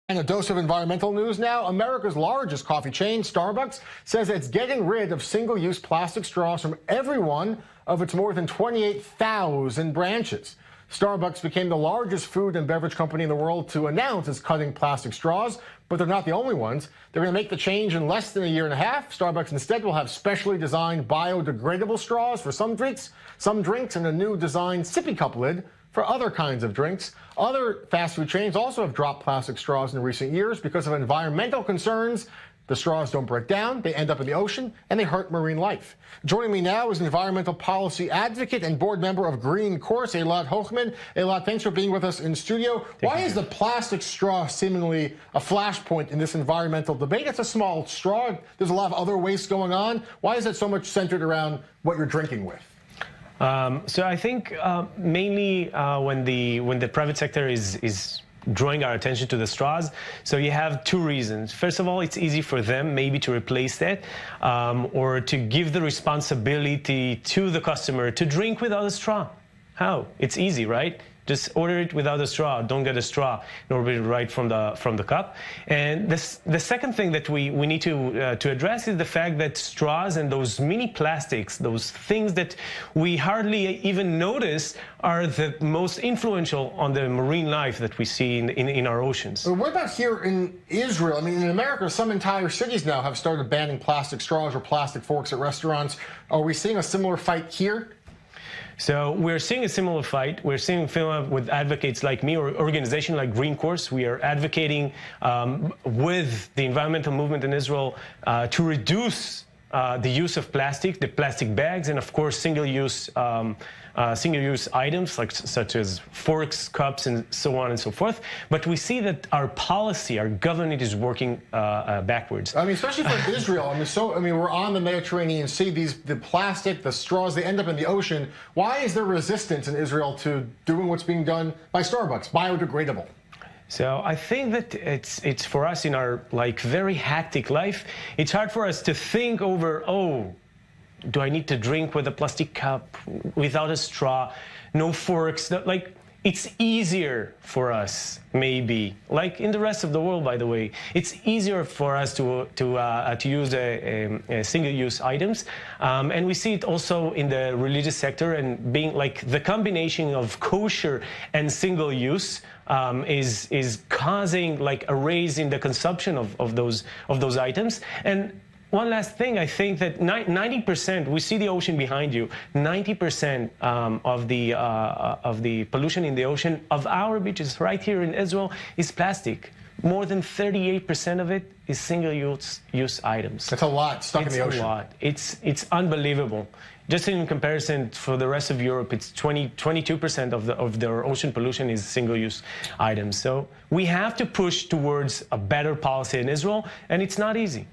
And a dose of environmental news now. America's largest coffee chain, Starbucks, says it's getting rid of single-use plastic straws from every one of its more than 28,000 branches. Starbucks became the largest food and beverage company in the world to announce it's cutting plastic straws, but they're not the only ones. They're going to make the change in less than a year and a half. Starbucks instead will have specially designed biodegradable straws for some drinks, and a new designed sippy cup lid for other kinds of drinks. Other fast food chains also have dropped plastic straws in recent years because of environmental concerns. The straws don't break down, they end up in the ocean, and they hurt marine life. Joining me now is environmental policy advocate and board member of Green Course, Elad Hochman. Elad, thanks for being with us in studio. Why is the plastic straw seemingly a flashpoint in this environmental debate? It's a small straw. There's a lot of other waste going on. Why is it so much centered around what you're drinking with? So I think mainly when the private sector is drawing our attention to the straws, so you have two reasons. First of all, it's easy for them maybe to replace that or to give the responsibility to the customer to drink without a straw. How? It's easy, right? Just order it without a straw. Don't get a straw in order to right from the cup. And the second thing that we need to address is the fact that straws and those mini plastics, those things that we hardly even notice, are the most influential on the marine life that we see in our oceans. What about here in Israel? I mean, in America, some entire cities now have started banning plastic straws or plastic forks at restaurants. Are we seeing a similar fight here? So we're seeing a similar fight. We're seeing with advocates like me or organizations like Green Course. We are advocating with the environmental movement in Israel to reduce the use of plastic, the plastic bags, and of course single-use items such as forks, cups, and so on and so forth. But we see that our policy, our government is working backwards. I mean, especially for Israel. I mean, we're on the Mediterranean Sea. The plastic, the straws, they end up in the ocean. Why is there resistance in Israel to doing what's being done by Starbucks, biodegradable? So I think that it's for us in our very hectic life, it's hard for us to think over, oh, do I need to drink with a plastic cup, without a straw, no forks? It's easier for us, maybe, like in the rest of the world, by the way. It's easier for us to use single-use items, and we see it also in the religious sector, and being the combination of kosher and single-use is causing a raise in the consumption of those items. And one last thing, I think that 90%, we see the ocean behind you, 90% of the pollution in the ocean of our beaches right here in Israel is plastic. More than 38% of it is single-use items. That's a lot stuck in the ocean. It's a lot. It's unbelievable. Just in comparison, for the rest of Europe, it's 22% of their ocean pollution is single-use items. So we have to push towards a better policy in Israel, and it's not easy.